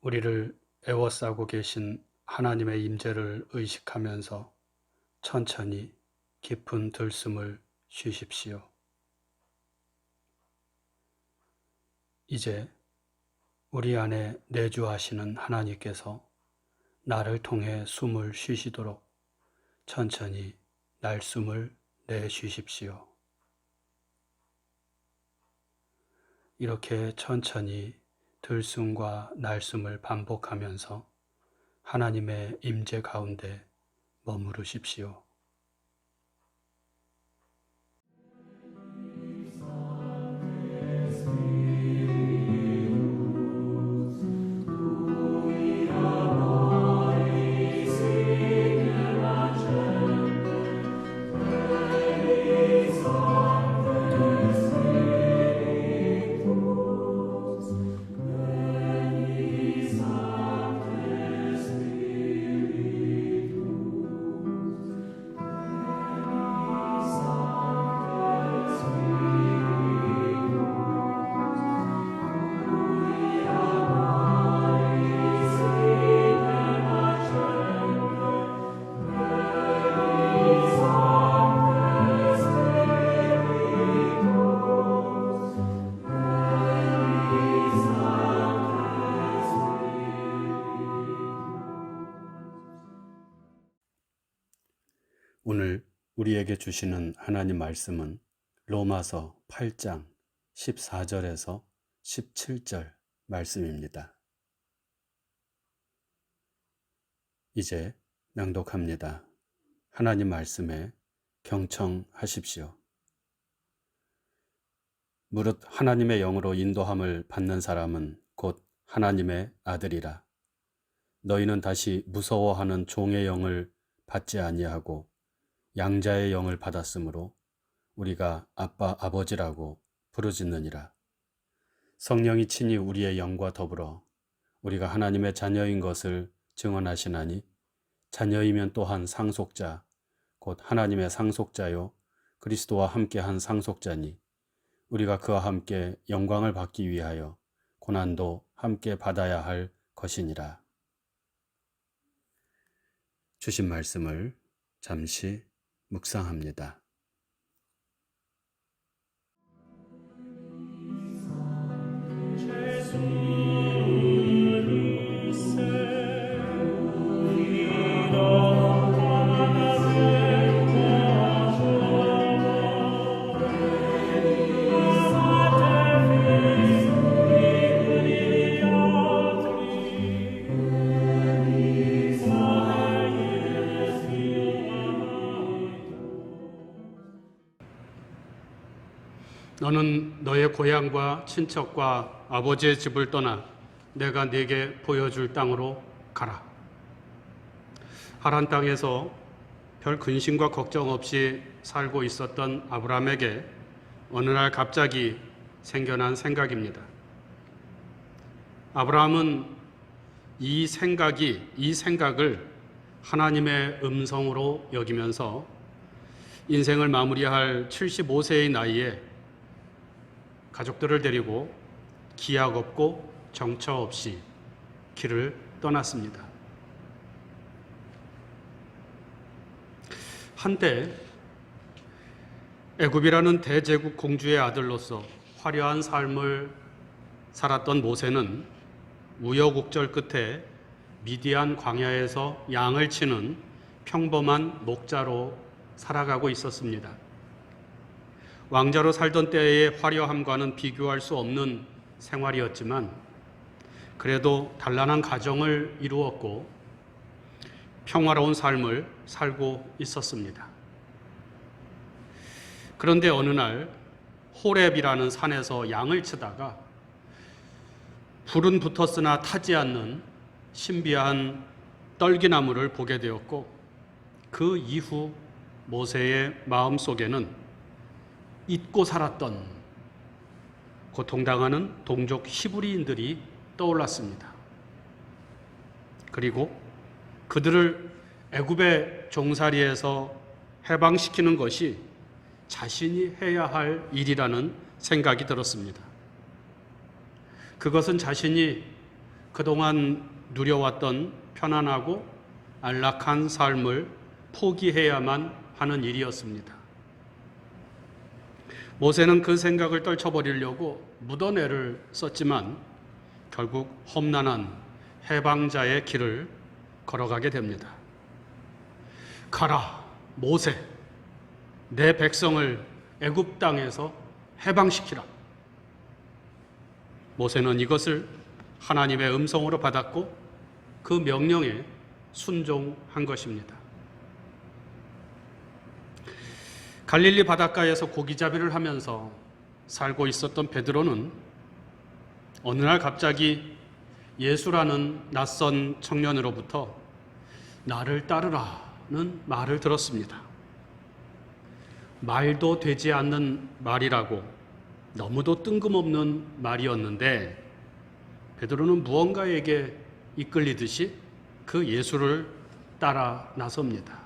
우리를 애워싸고 계신 하나님의 임재를 의식하면서 천천히 깊은 들숨을 쉬십시오. 이제 우리 안에 내주하시는 하나님께서 나를 통해 숨을 쉬시도록 천천히 날숨을 내쉬십시오. 이렇게 천천히 들숨과 날숨을 반복하면서 하나님의 임재 가운데 머무르십시오. 오늘 우리에게 주시는 하나님 말씀은 로마서 8장 14절에서 17절 말씀입니다. 이제 낭독합니다. 하나님 말씀에 경청하십시오. 무릇 하나님의 영으로 인도함을 받는 사람은 곧 하나님의 아들이라. 너희는 다시 무서워하는 종의 영을 받지 아니하고 양자의 영을 받았으므로 우리가 아빠 아버지라고 부르짖느니라. 성령이 친히 우리의 영과 더불어 우리가 하나님의 자녀인 것을 증언하시나니 자녀이면 또한 상속자 곧 하나님의 상속자요 그리스도와 함께한 상속자니 우리가 그와 함께 영광을 받기 위하여 고난도 함께 받아야 할 것이니라. 주신 말씀을 잠시 묵상합니다. 너는 너의 고향과 친척과 아버지의 집을 떠나 내가 네게 보여줄 땅으로 가라. 하란 땅에서 별 근심과 걱정 없이 살고 있었던 아브라함에게 어느 날 갑자기 생겨난 생각입니다. 아브라함은 이 생각을 하나님의 음성으로 여기면서 인생을 마무리할 75세의 나이에 가족들을 데리고 기약 없고 정처 없이 길을 떠났습니다. 한때 애굽이라는 대제국 공주의 아들로서 화려한 삶을 살았던 모세는 우여곡절 끝에 미디안 광야에서 양을 치는 평범한 목자로 살아가고 있었습니다. 왕자로 살던 때의 화려함과는 비교할 수 없는 생활이었지만 그래도 단란한 가정을 이루었고 평화로운 삶을 살고 있었습니다. 그런데 어느 날 호렙이라는 산에서 양을 치다가 불은 붙었으나 타지 않는 신비한 떨기나무를 보게 되었고 그 이후 모세의 마음속에는 잊고 살았던 고통당하는 동족 히브리인들이 떠올랐습니다. 그리고 그들을 애굽의 종살이에서 해방시키는 것이 자신이 해야 할 일이라는 생각이 들었습니다. 그것은 자신이 그동안 누려왔던 편안하고 안락한 삶을 포기해야만 하는 일이었습니다. 모세는 그 생각을 떨쳐버리려고 묻어내를 썼지만 결국 험난한 해방자의 길을 걸어가게 됩니다. 가라, 모세, 내 백성을 애굽 땅에서 해방시키라. 모세는 이것을 하나님의 음성으로 받았고 그 명령에 순종한 것입니다. 갈릴리 바닷가에서 고기잡이를 하면서 살고 있었던 베드로는 어느 날 갑자기 예수라는 낯선 청년으로부터 나를 따르라는 말을 들었습니다. 말도 되지 않는 말이라고 너무도 뜬금없는 말이었는데 베드로는 무언가에게 이끌리듯이 그 예수를 따라 나섭니다.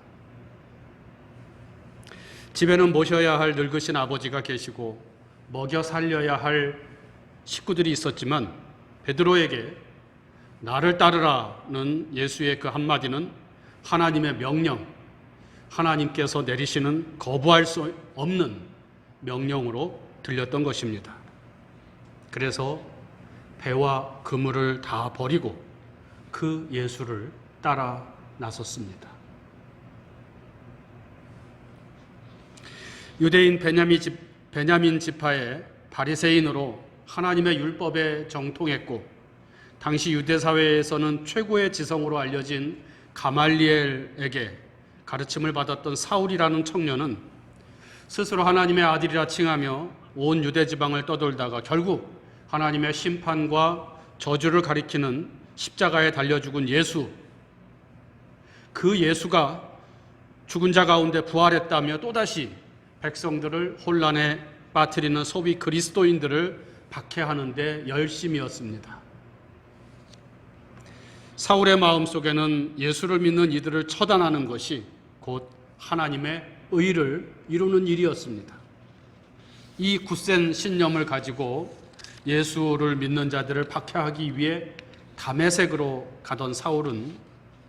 집에는 모셔야 할 늙으신 아버지가 계시고 먹여 살려야 할 식구들이 있었지만 베드로에게 나를 따르라는 예수의 그 한마디는 하나님의 명령, 하나님께서 내리시는 거부할 수 없는 명령으로 들렸던 것입니다. 그래서 배와 그물을 다 버리고 그 예수를 따라 나섰습니다. 유대인 베냐민 지파의 바리새인으로 하나님의 율법에 정통했고 당시 유대 사회에서는 최고의 지성으로 알려진 가말리엘에게 가르침을 받았던 사울이라는 청년은 스스로 하나님의 아들이라 칭하며 온 유대 지방을 떠돌다가 결국 하나님의 심판과 저주를 가리키는 십자가에 달려 죽은 예수, 그 예수가 죽은 자 가운데 부활했다며 또다시 백성들을 혼란에 빠뜨리는 소위 그리스도인들을 박해하는 데 열심이었습니다. 사울의 마음속에는 예수를 믿는 이들을 처단하는 것이 곧 하나님의 의를 이루는 일이었습니다. 이 굳센 신념을 가지고 예수를 믿는 자들을 박해하기 위해 다메섹으로 가던 사울은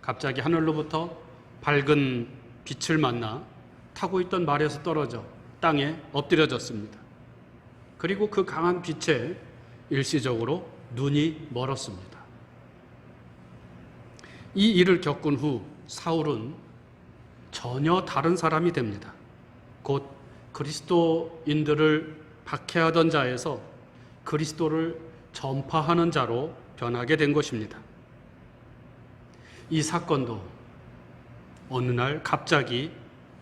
갑자기 하늘로부터 밝은 빛을 만나 타고 있던 말에서 떨어져 땅에 엎드려졌습니다. 그리고 그 강한 빛에 일시적으로 눈이 멀었습니다. 이 일을 겪은 후 사울은 전혀 다른 사람이 됩니다. 곧 그리스도인들을 박해하던 자에서 그리스도를 전파하는 자로 변하게 된 것입니다. 이 사건도 어느 날 갑자기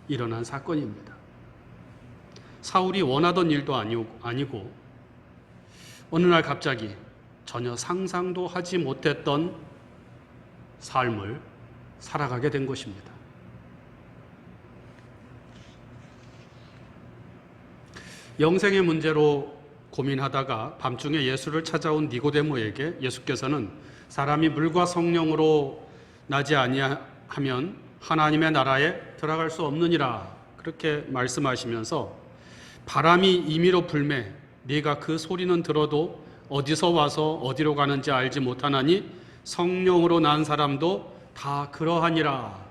일어난 사건입니다. 사울이 원하던 일도 아니고 어느 날 갑자기 전혀 상상도 하지 못했던 삶을 살아가게 된 것입니다. 영생의 문제로 고민하다가 밤중에 예수를 찾아온 니고데모에게 예수께서는 사람이 물과 성령으로 나지 아니하면 하나님의 나라에 들어갈 수 없느니라 그렇게 말씀하시면서 바람이 임의로 불매 네가 그 소리는 들어도 어디서 와서 어디로 가는지 알지 못하나니 성령으로 난 사람도 다 그러하니라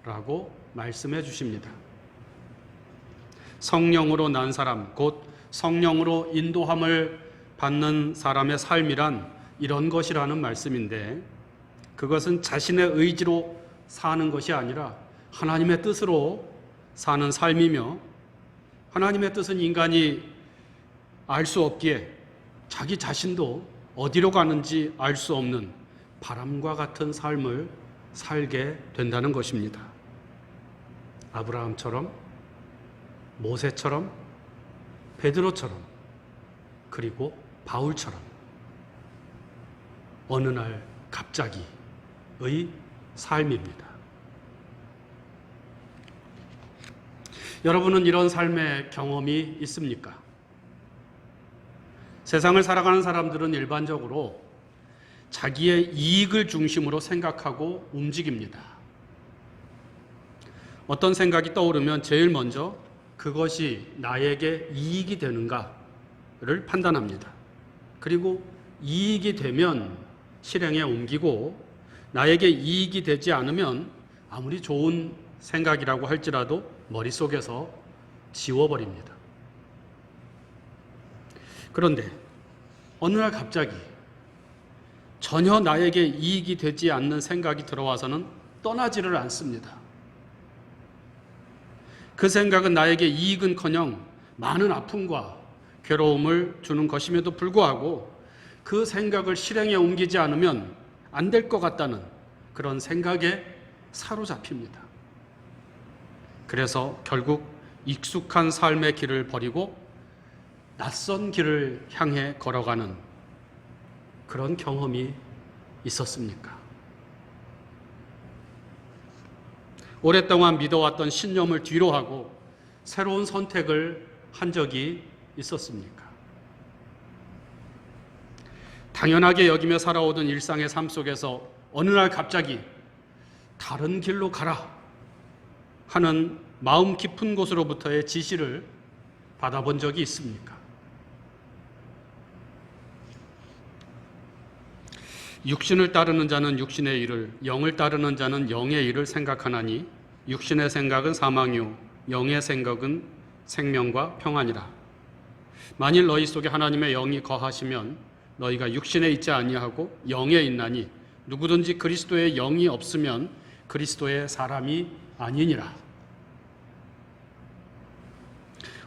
라고 말씀해 주십니다. 성령으로 난 사람, 곧 성령으로 인도함을 받는 사람의 삶이란 이런 것이라는 말씀인데 그것은 자신의 의지로 사는 것이 아니라 하나님의 뜻으로 사는 삶이며 하나님의 뜻은 인간이 알 수 없기에 자기 자신도 어디로 가는지 알 수 없는 바람과 같은 삶을 살게 된다는 것입니다. 아브라함처럼, 모세처럼, 베드로처럼, 그리고 바울처럼 어느 날 갑자기의 삶입니다. 여러분은 이런 삶의 경험이 있습니까? 세상을 살아가는 사람들은 일반적으로 자기의 이익을 중심으로 생각하고 움직입니다. 어떤 생각이 떠오르면 제일 먼저 그것이 나에게 이익이 되는가를 판단합니다. 그리고 이익이 되면 실행에 옮기고 나에게 이익이 되지 않으면 아무리 좋은 생각이라고 할지라도 머릿속에서 지워버립니다. 그런데 어느 날 갑자기 전혀 나에게 이익이 되지 않는 생각이 들어와서는 떠나지를 않습니다. 그 생각은 나에게 이익은커녕 많은 아픔과 괴로움을 주는 것임에도 불구하고 그 생각을 실행에 옮기지 않으면 안 될 것 같다는 그런 생각에 사로잡힙니다. 그래서 결국 익숙한 삶의 길을 버리고 낯선 길을 향해 걸어가는 그런 경험이 있었습니까? 오랫동안 믿어왔던 신념을 뒤로하고 새로운 선택을 한 적이 있었습니까? 당연하게 여기며 살아오던 일상의 삶 속에서 어느 날 갑자기 다른 길로 가라 하는 마음 깊은 곳으로부터의 지시를 받아본 적이 있습니까? 육신을 따르는 자는 육신의 일을, 영을 따르는 자는 영의 일을 생각하나니 육신의 생각은 사망이요 영의 생각은 생명과 평안이라. 만일 너희 속에 하나님의 영이 거하시면 너희가 육신에 있지 아니하고 영에 있나니 누구든지 그리스도의 영이 없으면 그리스도의 사람이 아니니라.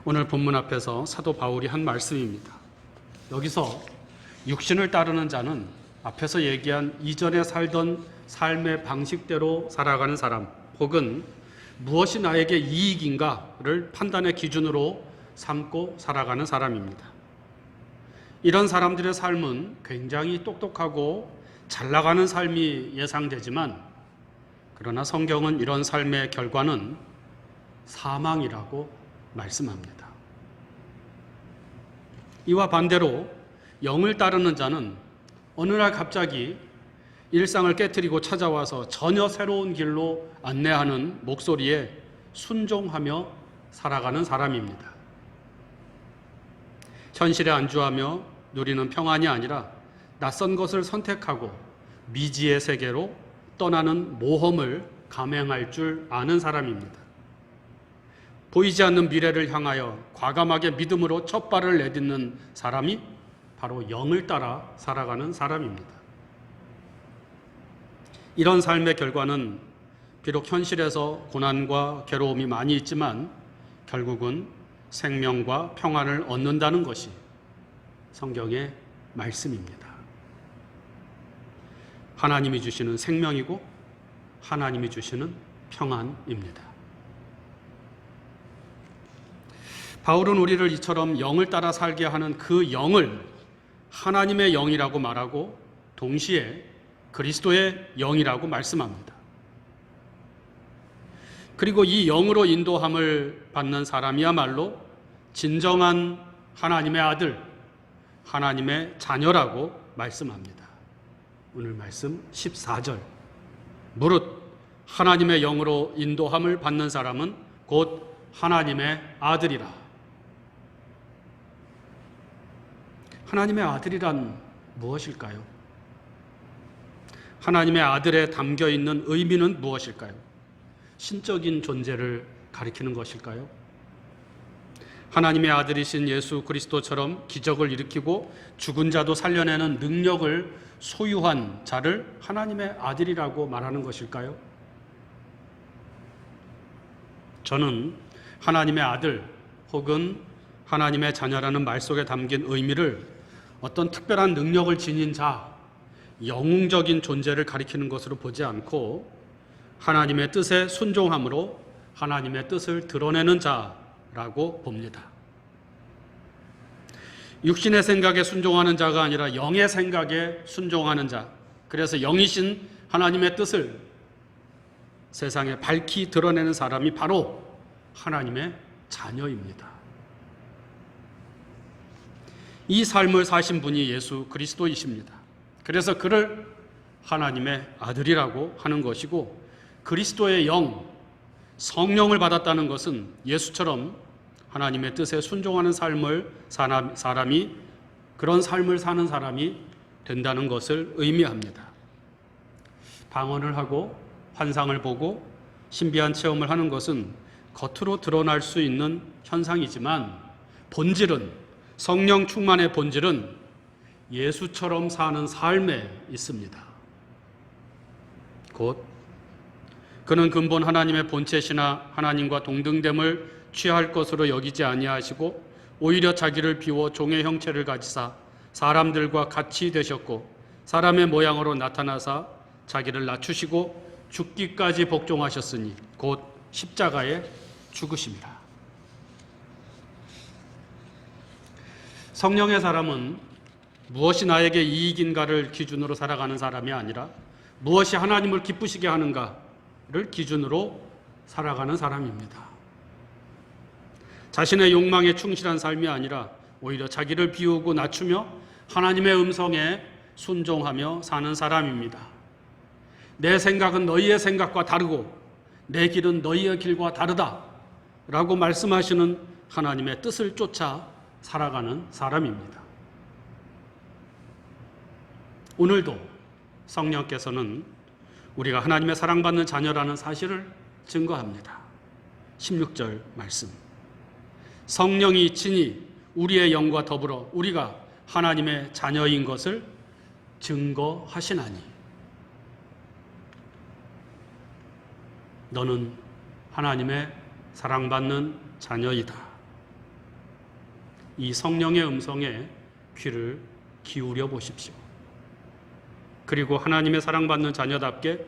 오늘 본문 앞에서 사도 바울이 한 말씀입니다. 여기서 육신을 따르는 자는 앞에서 얘기한 이전에 살던 삶의 방식대로 살아가는 사람, 혹은 무엇이 나에게 이익인가를 판단의 기준으로 삼고 살아가는 사람입니다. 이런 사람들의 삶은 굉장히 똑똑하고 잘 나가는 삶이 예상되지만, 그러나 성경은 이런 삶의 결과는 사망이라고 말씀합니다. 이와 반대로 영을 따르는 자는 어느 날 갑자기 일상을 깨트리고 찾아와서 전혀 새로운 길로 안내하는 목소리에 순종하며 살아가는 사람입니다. 현실에 안주하며 누리는 평안이 아니라 낯선 것을 선택하고 미지의 세계로 떠나는 모험을 감행할 줄 아는 사람입니다. 보이지 않는 미래를 향하여 과감하게 믿음으로 첫 발을 내딛는 사람이 바로 영을 따라 살아가는 사람입니다. 이런 삶의 결과는 비록 현실에서 고난과 괴로움이 많이 있지만 결국은 생명과 평안을 얻는다는 것이 성경의 말씀입니다. 하나님이 주시는 생명이고 하나님이 주시는 평안입니다. 바울은 우리를 이처럼 영을 따라 살게 하는 그 영을 하나님의 영이라고 말하고 동시에 그리스도의 영이라고 말씀합니다. 그리고 이 영으로 인도함을 받는 사람이야말로 진정한 하나님의 아들, 하나님의 자녀라고 말씀합니다. 오늘 말씀 14절. 무릇 하나님의 영으로 인도함을 받는 사람은 곧 하나님의 아들이라. 하나님의 아들이란 무엇일까요? 하나님의 아들에 담겨 있는 의미는 무엇일까요? 신적인 존재를 가리키는 것일까요? 하나님의 아들이신 예수 그리스도처럼 기적을 일으키고 죽은 자도 살려내는 능력을 소유한 자를 하나님의 아들이라고 말하는 것일까요? 저는 하나님의 아들 혹은 하나님의 자녀라는 말 속에 담긴 의미를 어떤 특별한 능력을 지닌 자, 영웅적인 존재를 가리키는 것으로 보지 않고 하나님의 뜻에 순종함으로 하나님의 뜻을 드러내는 자라고 봅니다. 육신의 생각에 순종하는 자가 아니라 영의 생각에 순종하는 자, 그래서 영이신 하나님의 뜻을 세상에 밝히 드러내는 사람이 바로 하나님의 자녀입니다. 이 삶을 사신 분이 예수 그리스도이십니다. 그래서 그를 하나님의 아들이라고 하는 것이고, 그리스도의 영, 성령을 받았다는 것은 예수처럼 하나님의 뜻에 순종하는 삶을 사람이, 그런 삶을 사는 사람이 된다는 것을 의미합니다. 방언을 하고 환상을 보고 신비한 체험을 하는 것은 겉으로 드러날 수 있는 현상이지만 본질은, 성령 충만의 본질은 예수처럼 사는 삶에 있습니다. 곧 그는 근본 하나님의 본체시나 하나님과 동등됨을 취할 것으로 여기지 아니하시고 오히려 자기를 비워 종의 형체를 가지사 사람들과 같이 되셨고 사람의 모양으로 나타나사 자기를 낮추시고 죽기까지 복종하셨으니 곧 십자가에 죽으심이라. 성령의 사람은 무엇이 나에게 이익인가를 기준으로 살아가는 사람이 아니라 무엇이 하나님을 기쁘시게 하는가를 기준으로 살아가는 사람입니다. 자신의 욕망에 충실한 삶이 아니라 오히려 자기를 비우고 낮추며 하나님의 음성에 순종하며 사는 사람입니다. 내 생각은 너희의 생각과 다르고 내 길은 너희의 길과 다르다 라고 말씀하시는 하나님의 뜻을 쫓아 살아가는 사람입니다. 오늘도 성령께서는 우리가 하나님의 사랑받는 자녀라는 사실을 증거합니다. 16절 말씀. 성령이 친히 우리의 영과 더불어 우리가 하나님의 자녀인 것을 증거하시나니 너는 하나님의 사랑받는 자녀이다. 이 성령의 음성에 귀를 기울여 보십시오. 그리고 하나님의 사랑받는 자녀답게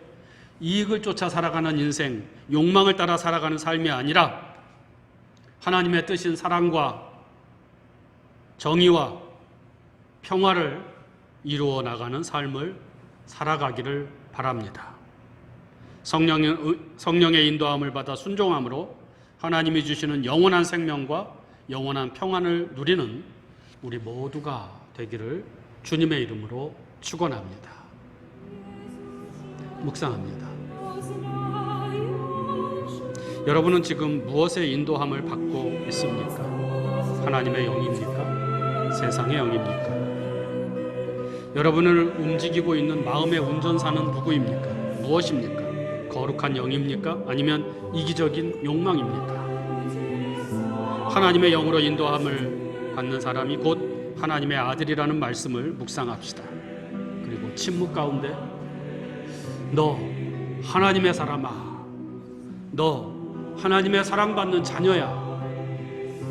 이익을 쫓아 살아가는 인생, 욕망을 따라 살아가는 삶이 아니라 하나님의 뜻인 사랑과 정의와 평화를 이루어 나가는 삶을 살아가기를 바랍니다. 성령의 인도함을 받아 순종함으로 하나님이 주시는 영원한 생명과 영원한 평안을 누리는 우리 모두가 되기를 주님의 이름으로 축원합니다. 묵상합니다. 여러분은 지금 무엇의 인도함을 받고 있습니까? 하나님의 영입니까? 세상의 영입니까? 여러분을 움직이고 있는 마음의 운전사는 누구입니까? 무엇입니까? 거룩한 영입니까? 아니면 이기적인 욕망입니까? 하나님의 영으로 인도함을 받는 사람이 곧 하나님의 아들이라는 말씀을 묵상합시다. 그리고 침묵 가운데 너 하나님의 사람아, 너 하나님의 사랑받는 자녀야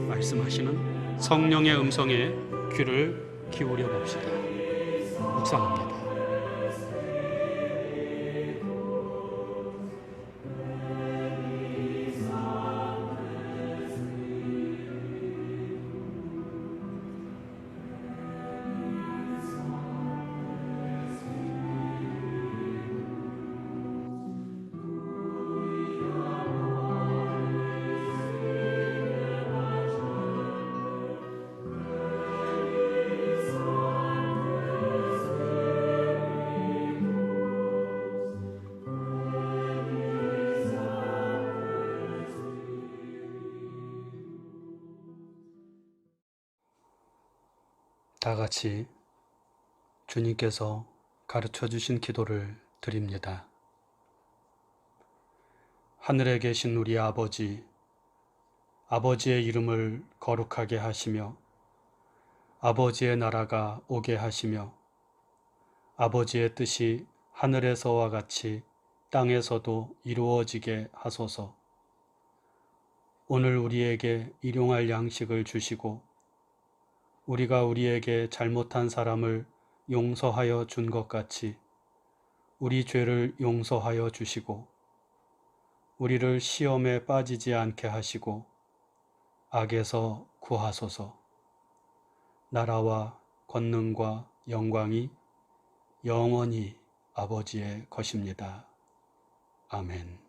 말씀하시는 성령의 음성에 귀를 기울여 봅시다. 묵상합니다. 다 같이 주님께서 가르쳐 주신 기도를 드립니다. 하늘에 계신 우리 아버지, 아버지의 이름을 거룩하게 하시며 아버지의 나라가 오게 하시며 아버지의 뜻이 하늘에서와 같이 땅에서도 이루어지게 하소서. 오늘 우리에게 일용할 양식을 주시고 우리가 우리에게 잘못한 사람을 용서하여 준 것 같이 우리 죄를 용서하여 주시고 우리를 시험에 빠지지 않게 하시고 악에서 구하소서. 나라와 권능과 영광이 영원히 아버지의 것입니다. 아멘.